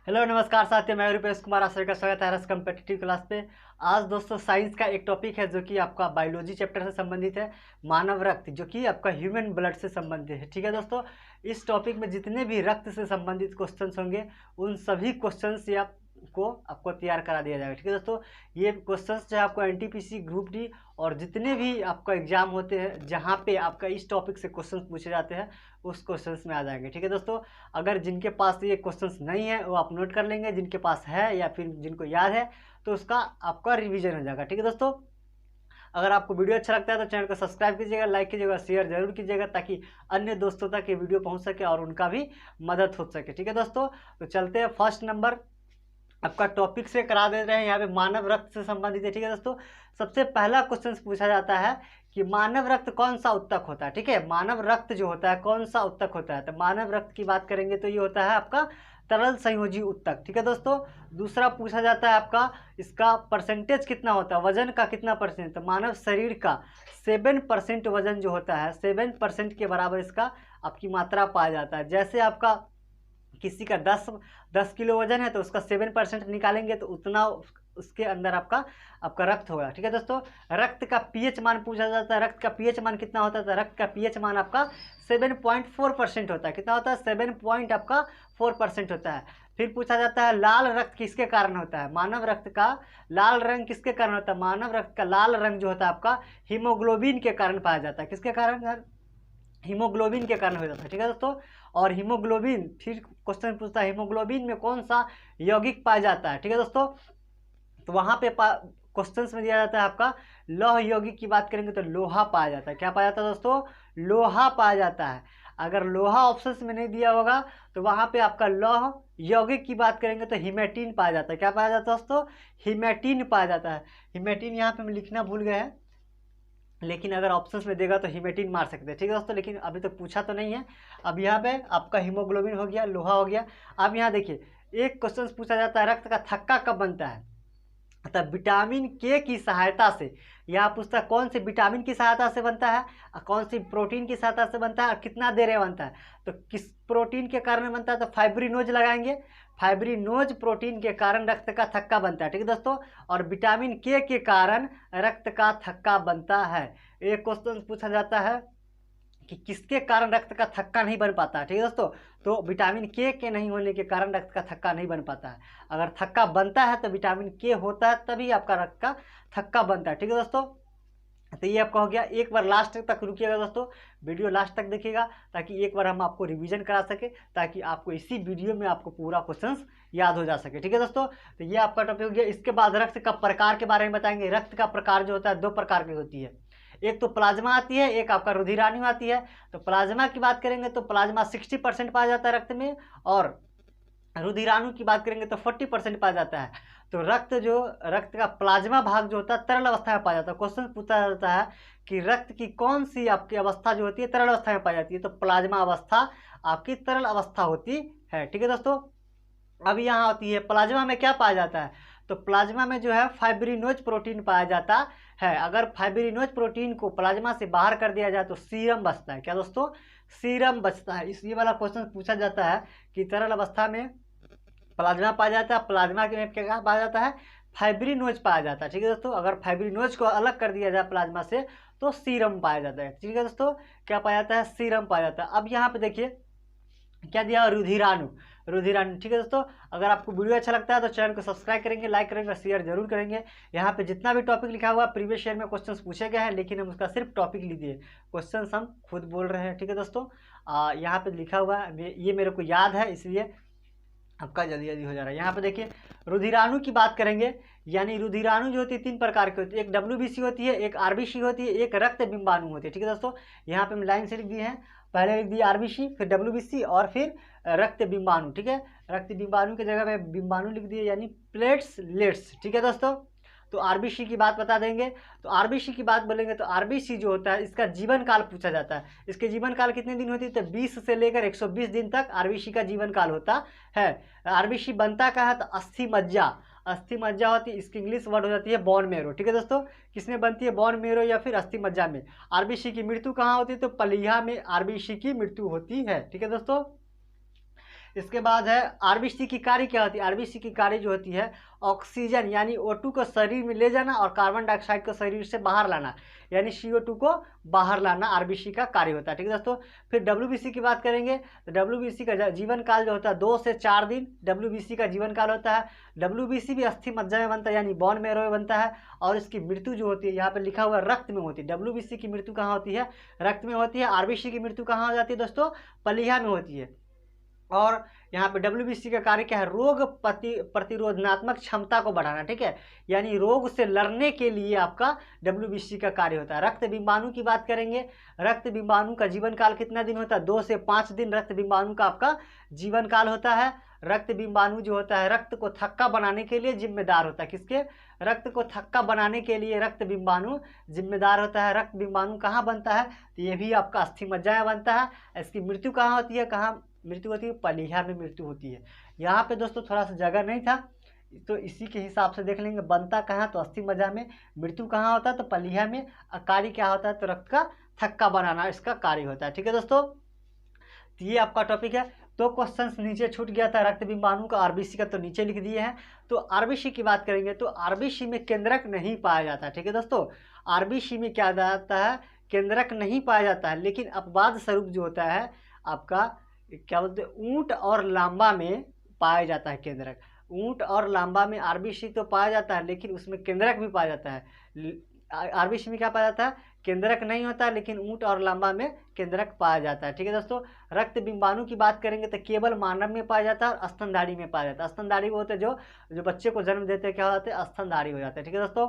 Hello नमस्कार साथियों, मैं रूपेश कुमार आश्रय का स्वागत है हरस कम्पिटिटिव क्लास पे। आज दोस्तों साइंस का एक टॉपिक है जो कि आपका बायोलॉजी चैप्टर से संबंधित है, मानव रक्त, जो कि आपका ह्यूमन ब्लड से संबंधित है। ठीक है दोस्तों, इस टॉपिक में जितने भी रक्त से संबंधित क्वेश्चंस होंगे उन सभी क्वेश्चंस आपको तैयार करा दिया जाएगा। ठीक है दोस्तों, ये क्वेश्चंस जो है आपको एनटीपीसी ग्रुप डी और जितने भी आपका एग्जाम होते हैं जहाँ पे आपका इस टॉपिक से क्वेश्चंस पूछे जाते हैं उस क्वेश्चंस में आ जाएंगे। ठीक है दोस्तों, अगर जिनके पास ये क्वेश्चंस नहीं है वो आप नोट कर लेंगे, जिनके पास है या फिर जिनको याद है तो उसका आपका रिवीजन हो जाएगा। ठीक है दोस्तों, अगर आपको वीडियो अच्छा लगता है तो चैनल को सब्सक्राइब कीजिएगा, लाइक कीजिएगा, शेयर जरूर कीजिएगा ताकि अन्य दोस्तों तक ये वीडियो पहुंच सके और उनका भी मदद हो सके। ठीक है दोस्तों, तो चलते हैं फर्स्ट नंबर आपका टॉपिक से करा दे रहे हैं, यहाँ पे मानव रक्त से संबंधित है। ठीक है दोस्तों, सबसे पहला क्वेश्चन पूछा जाता है कि मानव रक्त कौन सा उत्तक होता है। ठीक है, मानव रक्त जो होता है कौन सा उत्तक होता है, तो मानव रक्त की बात करेंगे तो ये होता है आपका तरल संयोजी उत्तक। ठीक है दोस्तों, दूसरा पूछा जाता है आपका इसका परसेंटेज कितना होता है, वजन का कितना परसेंट, तो मानव शरीर का 7% वजन जो होता है 7% के बराबर इसका आपकी मात्रा पाया जाता है। जैसे आपका किसी का 10 किलो वजन है तो उसका 7% निकालेंगे तो उतना उसके अंदर आपका रक्त होगा। ठीक है दोस्तों, रक्त का पीएच मान पूछा जाता है, रक्त का पीएच मान कितना होता है, तो रक्त का पीएच मान आपका 7.4% होता है। कितना होता है, 7.4% होता है। फिर पूछा जाता है लाल रक्त किसके कारण होता है, मानव रक्त का लाल रंग किसके कारण होता है, मानव रक्त का लाल रंग जो होता है आपका हीमोग्लोबिन के कारण पाया जाता है। किसके कारण, हीमोग्लोबिन के कारण हो जाता है। ठीक है दोस्तों, और हीमोग्लोबिन, फिर क्वेश्चन पूछता है हीमोग्लोबिन में कौन सा यौगिक पाया जाता है। ठीक है दोस्तों, तो वहां पे क्वेश्चंस में दिया जाता है आपका लौह यौगिक की बात करेंगे तो लोहा पाया जाता है। क्या पाया जाता है दोस्तों, लोहा पाया जाता है। अगर लोहा ऑप्शंस में नहीं दिया होगा तो वहां पे आपका लौह यौगिक की बात करेंगे तो हिमेटिन पाया जाता है। क्या पाया जाता है दोस्तों, हिमेटिन पाया जाता है। हिमेटिन यहाँ पे हम लिखना भूल गए हैं, लेकिन अगर ऑप्शंस में देगा तो हिमेटिन मार सकते हैं। ठीक है दोस्तों, लेकिन अभी तक पूछा तो नहीं है। अब यहाँ पे आपका हीमोग्लोबिन हो गया, लोहा हो गया। अब यहाँ देखिए एक क्वेश्चन पूछा जाता है रक्त का थक्का कब बनता है, तब विटामिन के की सहायता से। यहाँ पूछता है कौन से विटामिन की सहायता से बनता है और कौन सी प्रोटीन की सहायता से बनता है और कितना देर में बनता है, तो किस प्रोटीन के कारण बनता है, तो फाइब्रिनोज लगाएंगे। फाइब्रिनोज प्रोटीन के कारण रक्त का थक्का बनता है। ठीक है दोस्तों, और विटामिन के कारण रक्त का थक्का बनता है। एक क्वेश्चन पूछा जाता है कि किसके कारण रक्त का थक्का नहीं बन पाता है। ठीक है दोस्तों, तो विटामिन के नहीं होने के कारण रक्त का थक्का नहीं बन पाता है। अगर थक्का बनता है तो विटामिन के होता है तभी आपका रक्त का थक्का बनता है। ठीक है दोस्तों, तो ये आपका हो गया। एक बार लास्ट तक रुकिएगा दोस्तों, वीडियो लास्ट तक देखिएगा ताकि एक बार हम आपको रिवीजन करा सके, ताकि आपको इसी वीडियो में आपको पूरा क्वेश्चंस याद हो जा सके। ठीक है दोस्तों, तो ये आपका टॉपिक हो गया। इसके बाद रक्त का प्रकार के बारे में बताएंगे। रक्त का प्रकार जो होता है 2 प्रकार की होती है, एक तो प्लाज्मा आती है, एक आपका रुधिराणु आती है। तो प्लाज्मा की बात करेंगे तो प्लाज्मा 60% पाया जाता है रक्त में, और रुधिराणु की बात करेंगे तो 40% पाया जाता है। तो रक्त का प्लाज्मा भाग जो होता है तरल अवस्था में पाया जाता है। क्वेश्चन पूछा जाता है कि रक्त की कौन सी आपकी अवस्था जो होती है तरल अवस्था में पाई जाती है, तो प्लाज्मा अवस्था आपकी तरल अवस्था होती है। ठीक है दोस्तों, अब यहाँ होती है प्लाज्मा में क्या पाया जाता है, तो प्लाज्मा में जो है फाइब्रिनोज प्रोटीन पाया जाता है। अगर फाइब्रिनोज प्रोटीन को प्लाज्मा से बाहर कर दिया जाए तो सीरम बचता है। क्या दोस्तों, सीरम बचता है। इस ये वाला क्वेश्चन पूछा जाता है कि तरल अवस्था में प्लाज्मा पाया जाता है, प्लाज्मा के में क्या पाया जाता है, फाइब्रिनोज पाया जाता है। ठीक है दोस्तों, अगर फाइब्रिनोज को अलग कर दिया जाए प्लाज्मा से तो सीरम पाया जाता है। ठीक है दोस्तों, क्या पाया जाता है, सीरम पाया जाता है। अब यहाँ पे देखिए क्या दिया, रुधिराणु। रुधिराणु, ठीक है दोस्तों, अगर आपको वीडियो अच्छा लगता है तो चैनल को सब्सक्राइब करेंगे, लाइक करेंगे, शेयर जरूर करेंगे। यहाँ पे जितना भी टॉपिक लिखा हुआ प्रीवियस ईयर में क्वेश्चंस पूछे गए हैं, लेकिन हम उसका सिर्फ टॉपिक लीजिए, क्वेश्चंस हम खुद बोल रहे हैं। ठीक है दोस्तों, यहाँ पे लिखा हुआ है, ये मेरे को याद है इसलिए आपका जल्दी जल्दी हो जा रहा है। यहाँ पे देखिए रुधिराणु की बात करेंगे, यानी रुधिराणु जो होती है 3 प्रकार की होती है, एक WBC होती है, एक RBC होती है, एक रक्त बिंबाणु होती है। ठीक है दोस्तों, यहाँ पे हम लाइन से लिख दिए हैं, पहले लिख दिए RBC, फिर WBC और फिर रक्त बिंबाणु। ठीक है, रक्त बिंबाणु की जगह पे बिंबाणु लिख दिए यानी प्लेट्स। ठीक है दोस्तों, तो RBC की बात बता देंगे। तो RBC की बात बोलेंगे तो RBC जो होता है इसका जीवन काल पूछा जाता है। इसके जीवन काल कितने दिन होती है, तो 20 से लेकर 120 दिन तक RBC का जीवन काल होता है। RBC बनता क्या है, तो अस्थि मज्जा होती है, इसकी इंग्लिश वर्ड हो जाती है बोन मेरो। ठीक है दोस्तों, किसमें बनती है, बोन मेरो या फिर अस्थि मज्जा में। RBC की मृत्यु कहाँ होती है, तो पलिया में RBC की मृत्यु होती है। ठीक है दोस्तों, इसके बाद है आरबीसी की कार्य क्या होती है। आरबीसी की कार्य जो होती है ऑक्सीजन यानी O2 को शरीर में ले जाना और कार्बन डाइऑक्साइड को शरीर से बाहर लाना, यानी CO2 को बाहर लाना आरबीसी का कार्य होता है। ठीक है दोस्तों। फिर डब्ल्यूबीसी की बात करेंगे तो डब्ल्यूबीसी का जीवन काल जो होता है 2 से 4 दिन डब्ल्यूबीसी का जीवन काल होता है। डब्ल्यूबीसी भी अस्थि मज्जा में बनता है यानी बोन मैरो में बनता है, और इसकी मृत्यु जो होती है यहाँ पे लिखा हुआ रक्त में होती है। डब्ल्यूबीसी की मृत्यु कहाँ होती है, रक्त में होती है। आरबीसी की मृत्यु कहाँ हो जाती है दोस्तों, पलीहा में होती है। और यहाँ पे डब्ल्यूबीसी का कार्य क्या है, रोग प्रतिरोधात्मक क्षमता को बढ़ाना। ठीक है, यानी रोग से लड़ने के लिए आपका डब्ल्यूबीसी का कार्य होता है। रक्त बिंबाणु की बात करेंगे, रक्त बिंबाणु का जीवन काल कितना दिन होता है, 2 से 5 दिन रक्त बिंबाणु का आपका जीवन काल होता है। रक्त बिंबाणु जो होता है रक्त को थक्का बनाने के लिए जिम्मेदार होता है। किसके, रक्त को थक्का बनाने के लिए रक्त बिंबाणु जिम्मेदार होता है। रक्त बिंबाणु कहाँ बनता है, तो ये भी आपका अस्थि मज्जा में बनता है। इसकी मृत्यु कहाँ होती है, कहाँ मृत्यु होती है, पलीहा में मृत्यु होती है। यहाँ पे दोस्तों थोड़ा सा जगह नहीं था तो इसी के हिसाब से देख लेंगे, बनता कहाँ तो अस्थि मज्जा में, मृत्यु कहाँ होता है तो पलीहा में, कार्य क्या होता है तो रक्त का थक्का बनाना इसका कार्य होता है। ठीक है दोस्तों, तो ये आपका टॉपिक है। तो क्वेश्चंस नीचे छूट गया था रक्त बिंबाणु का, आरबीसी का तो नीचे लिख दिए हैं। तो आरबीसी की बात करेंगे तो आरबीसी में केंद्रक नहीं पाया जाता। ठीक है दोस्तों, आरबीसी में क्या जाता है, केंद्रक नहीं पाया जाता है, लेकिन अपवाद स्वरूप जो होता है आपका क्या बोलते हैं, ऊंट और लांबा में पाया जाता है केंद्रक। ऊंट और लांबा में आरबीसी तो पाया जाता है लेकिन उसमें केंद्रक भी पाया जाता है। आरबीसी में क्या पाया जाता है, केंद्रक नहीं होता है, लेकिन ऊंट और लांबा में केंद्रक पाया जाता है। ठीक है दोस्तों, रक्त बिंबाणु की बात करेंगे तो केवल मानव में पाया जाता है और स्तनधारी में पाया जाता है। स्तनधारी वो होते हैं जो बच्चे को जन्म देते हैं, क्या हो जाते हैं, स्तनधारी हो जाते हैं। ठीक है दोस्तों,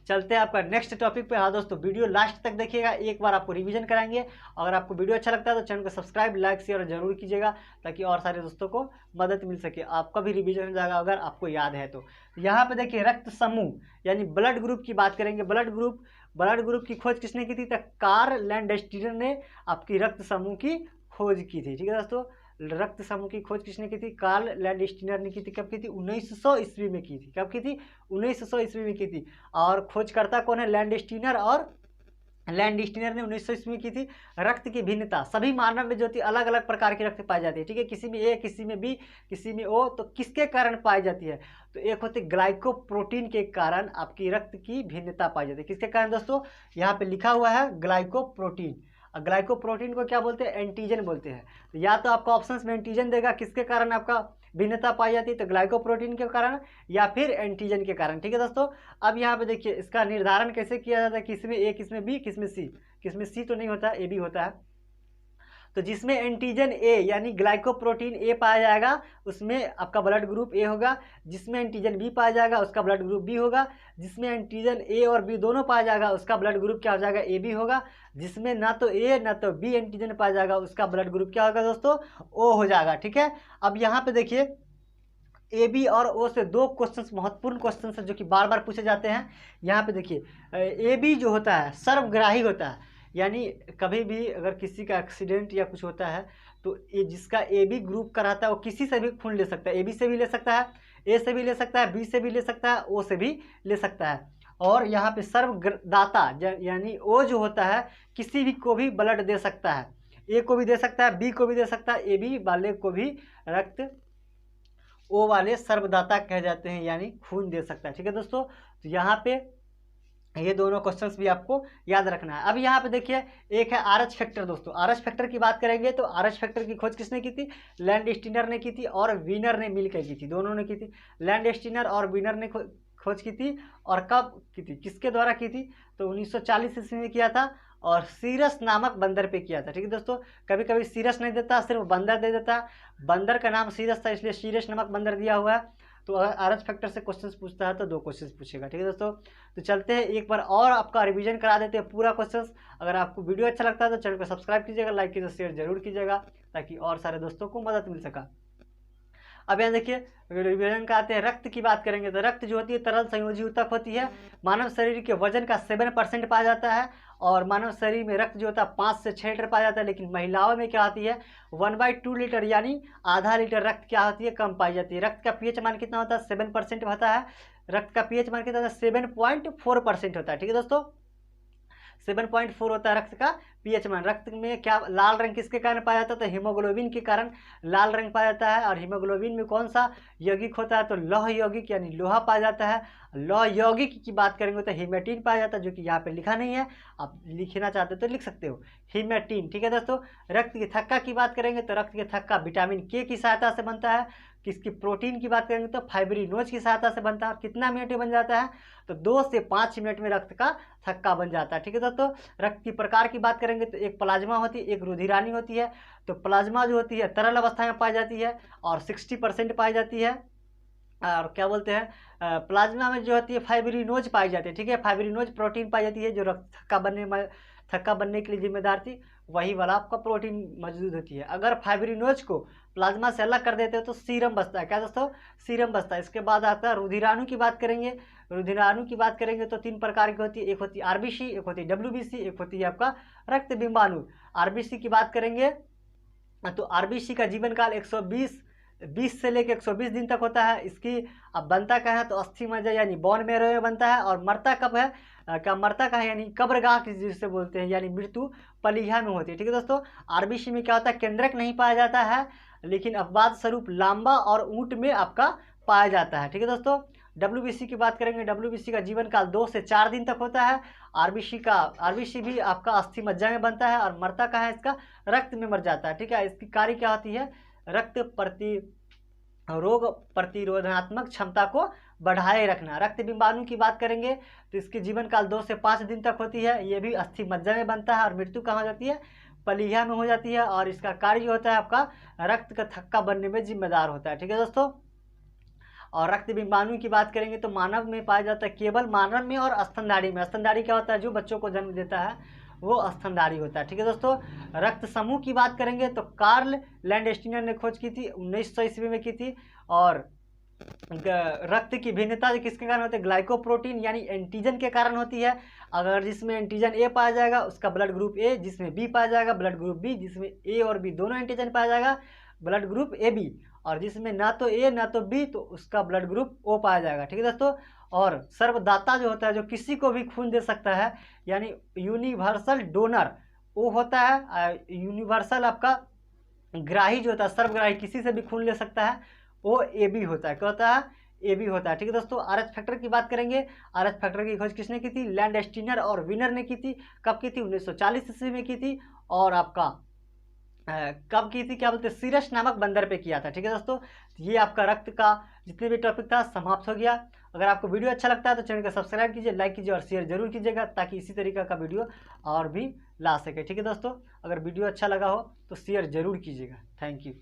चलते हैं आपका नेक्स्ट टॉपिक पे। हाँ दोस्तों, वीडियो लास्ट तक देखिएगा, एक बार आपको रिवीजन कराएंगे। अगर आपको वीडियो अच्छा लगता है तो चैनल को सब्सक्राइब, लाइक, शेयर जरूर कीजिएगा ताकि और सारे दोस्तों को मदद मिल सके। आपका भी रिवीजन हो जाएगा अगर आपको याद है तो। यहाँ पे देखिए रक्त समूह यानी ब्लड ग्रुप की बात करेंगे। ब्लड ग्रुप की खोज किसने की थी, तो कार्ल लैंडस्टीनर ने आपकी रक्त समूह की खोज की थी। ठीक है दोस्तों, रक्त समूह की खोज किसने की थी, कार्ल लैंडस्टीनर ने की थी। कब की थी, 1900 ईस्वी में की थी। कब की थी, 1900 ईस्वी में की थी। और खोजकर्ता कौन है, लैंडस्टीनर, और लैंडस्टीनर ने 1900 ईस्वी में की थी। रक्त की भिन्नता, सभी मानव में जो थी अलग अलग प्रकार की रक्त पाई जाती है। ठीक है, किसी में ए, किसी में बी, किसी में ओ, तो किसके कारण पाई जाती है, तो एक होती है ग्लाइकोप्रोटीन के कारण आपकी रक्त की भिन्नता पाई जाती है। किसके कारण दोस्तों, यहाँ पे लिखा हुआ है ग्लाइकोप्रोटीन। ग्लाइकोप्रोटीन को क्या बोलते हैं, एंटीजन बोलते हैं। तो या तो आपका ऑप्शंस में एंटीजन देगा, किसके कारण आपका भिन्नता पाई जाती है, तो ग्लाइकोप्रोटीन के कारण या फिर एंटीजन के कारण। ठीक है दोस्तों, अब यहाँ पे देखिए इसका निर्धारण कैसे किया जाता है, किसमें ए, किसमें बी, किसमें सी। किसमें सी तो नहीं होता, ए बी होता है। तो जिसमें एंटीजन ए यानी ग्लाइकोप्रोटीन ए पाया जाएगा उसमें आपका ब्लड ग्रुप ए होगा। जिसमें एंटीजन बी पाया जाएगा उसका ब्लड ग्रुप बी होगा। जिसमें एंटीजन ए और बी दोनों पाया जाएगा उसका ब्लड ग्रुप क्या हो जाएगा, ए बी होगा। जिसमें ना तो ए ना तो बी एंटीजन पाया जाएगा उसका ब्लड ग्रुप क्या होगा दोस्तों, ओ हो जाएगा। ठीक है, अब यहाँ पे देखिए ए बी और ओ से दो क्वेश्चंस महत्वपूर्ण क्वेश्चंस हैं जो कि बार बार पूछे जाते हैं। यहाँ पे देखिए ए बी जो होता है सर्वग्राही होता है, यानी कभी भी अगर किसी का एक्सीडेंट या कुछ होता है तो ये जिसका ए बी ग्रुप का रहता है वो किसी से भी खून ले सकता है। ए बी से भी ले सकता है, ए से भी ले सकता है, बी से भी ले सकता है, ओ से भी ले सकता है। और यहाँ पे सर्वदाता यानी ओ जो होता है किसी भी को भी ब्लड दे सकता है, ए को भी दे सकता है, बी को भी दे सकता है, ए बी वाले को भी रक्त ओ वाले सर्वदाता कह जाते हैं, यानी खून दे सकता है। ठीक है दोस्तों, तो यहाँ पे ये दोनों क्वेश्चंस भी आपको याद रखना है। अब यहाँ पे देखिए एक है आरएच फैक्टर। दोस्तों आरएच फैक्टर की बात करेंगे तो आरएच फैक्टर की खोज किसने की थी, लैंडस्टीनर ने की थी और वीनर ने मिलकर की थी, दोनों ने की थी। लैंडस्टीनर और वीनर ने खोज की थी और कब की थी, किसके द्वारा की थी, तो 1940 ईस्वी में किया था और सीरस नामक बंदर पे किया था। ठीक है दोस्तों, कभी कभी सीरस नहीं देता, सिर्फ बंदर दे देता। बंदर का नाम सीरस था इसलिए सीरस नामक बंदर दिया हुआ है। तो अगर आरएच फैक्टर से क्वेश्चंस पूछता है तो दो क्वेश्चंस पूछेगा। ठीक है दोस्तों, तो चलते हैं एक बार और आपका रिवीजन करा देते हैं पूरा क्वेश्चंस। अगर आपको वीडियो अच्छा लगता है तो चैनल को सब्सक्राइब कीजिएगा, लाइक कीजिए, शेयर जरूर कीजिएगा ताकि और सारे दोस्तों को मदद मिल सका। अब यहाँ देखिए रिवीजन का आते हैं, रक्त की बात करेंगे तो रक्त जो होती है तरल संयोजी ऊतक होती है। मानव शरीर के वजन का 7% पाया जाता है और मानव शरीर में रक्त जो होता है 5 से 6 लीटर पाया जाता है। लेकिन महिलाओं में क्या होती है 1/2 लीटर यानी आधा लीटर रक्त क्या होती है, कम पाई जाती है। रक्त का पीएच मान कितना होता है, 7% होता है। रक्त का पीएच मान कितना होता है, 7.4% होता है। ठीक है दोस्तों, 7.4 होता है रक्त का पीएच मान। रक्त में क्या लाल रंग किसके कारण पाया जाता है? तो हीमोग्लोबिन के कारण लाल रंग पाया जाता है। और हीमोग्लोबिन में कौन सा यौगिक होता है? तो लौह यौगिक यानी लोहा पाया जाता है। लौह यौगिक की बात करेंगे तो हीमेटिन पाया जाता है, जो कि यहाँ पे लिखा नहीं है, आप लिखना चाहते हो तो लिख सकते हो, हीमेटिन। ठीक है दोस्तों। रक्त की थक्का की बात करेंगे तो रक्त की थक्का विटामिन के की सहायता से बनता है। किसकी? प्रोटीन की बात करेंगे तो फाइब्रिनोज की सहायता से बनता है। कितना मिनट में बन जाता है? तो 2 से 5 मिनट में रक्त का थक्का बन जाता है। ठीक है दोस्तों। रक्त की प्रकार की बात करेंगे तो एक प्लाज्मा होती है, एक रुधिरानी होती है। तो प्लाज्मा जो होती है तरल अवस्था में पाई जाती है और 60% पाई जाती है। और क्या बोलते हैं, प्लाज्मा में जो होती है फाइब्रिनोज पाई जाती है। ठीक है, फाइब्रिनोज प्रोटीन पाई जाती है जो रक्त थक्का बनने के लिए जिम्मेदार थी, वही वाला आपका प्रोटीन मौजूद होती है। अगर फाइब्रिनोज को प्लाज्मा से अलग कर देते हो तो सीरम बचता है। क्या दोस्तों? सीरम बचता है। इसके बाद आता है रुधिराणु की बात करेंगे। रुधिराणु की बात करेंगे तो 3 प्रकार की होती है, एक होती है आरबीसी, एक होती है डब्ल्यूबीसी, एक होती है आपका रक्त बिंबाणु। आरबीसी की बात करेंगे तो आरबीसी का जीवन काल 120 से लेकर 120 दिन तक होता है। इसकी अब बनता क्या है? तो अस्थि मज्जा यानी बोन मैरो में बनता है। और मरता कब है? क्या मरता का है? यानी कब्रगाह जिसे बोलते हैं, यानी मृत्यु पलिया में होती है। ठीक है दोस्तों। आरबीसी में क्या होता है? केंद्रक नहीं पाया जाता है, लेकिन अपवाद स्वरूप लांबा और ऊंट में आपका पाया जाता है। ठीक है दोस्तों। डब्ल्यूबीसी की बात करेंगे, डब्ल्यूबीसी का जीवन काल 2 से 4 दिन तक होता है। आरबीसी भी आपका अस्थि मज्जा में बनता है और मरता का है? इसका रक्त में मर जाता है। ठीक है। इसकी कार्य क्या होती है? रोग प्रतिरोधात्मक क्षमता को बढ़ाए रखना। रक्त बिंबाणु की बात करेंगे तो इसकी जीवन काल 2 से 5 दिन तक होती है। ये भी अस्थि मज्जा में बनता है और मृत्यु कहाँ हो जाती है? पलिया में हो जाती है। और इसका कार्य होता है आपका रक्त का थक्का बनने में जिम्मेदार होता है। ठीक है दोस्तों। और रक्त बिंबाणु की बात करेंगे तो मानव में पाया जाता है, केवल मानव में और स्तनधारी में। स्तनधारी क्या होता है? जो बच्चों को जन्म देता है वो स्तनधारी होता है। ठीक है दोस्तों। रक्त समूह की बात करेंगे तो कार्ल लैंडस्टीनर ने खोज की थी, 1900 ईस्वी में की थी। और रक्त की भिन्नता किसके कारण होती है? ग्लाइकोप्रोटीन यानी एंटीजन के कारण होती है। अगर जिसमें एंटीजन ए पाया जाएगा उसका ब्लड ग्रुप ए, जिसमें बी पाया जाएगा ब्लड ग्रुप बी, जिसमें ए और बी दोनों एंटीजन पाया जाएगा ब्लड ग्रुप ए बी, और जिसमें ना तो ए ना तो बी तो उसका ब्लड ग्रुप ओ पाया जाएगा। ठीक है दोस्तों। और सर्वदाता जो होता है, जो किसी को भी खून दे सकता है, यानी यूनिवर्सल डोनर वो होता है। यूनिवर्सल आपका ग्राही जो होता है, सर्वग्राही, किसी से भी खून ले सकता है, वो ए बी होता है। क्या होता है? ए बी होता है। ठीक है दोस्तों। आरएच फैक्टर की बात करेंगे। आरएच फैक्टर की खोज किसने की थी? लैंडस्टीनर और विनर ने की थी। कब की थी? 1940 ईस्वी में की थी। और आपका कब की थी? क्या बोलते हैं, सीरस नामक बंदर पे किया था। ठीक है दोस्तों। ये आपका रक्त का जितने भी टॉपिक था समाप्त हो गया। अगर आपको वीडियो अच्छा लगता है तो चैनल को सब्सक्राइब कीजिए, लाइक कीजिए और शेयर जरूर कीजिएगा, ताकि इसी तरीके का वीडियो और भी ला सके। ठीक है दोस्तों। अगर वीडियो अच्छा लगा हो तो शेयर जरूर कीजिएगा। Thank you.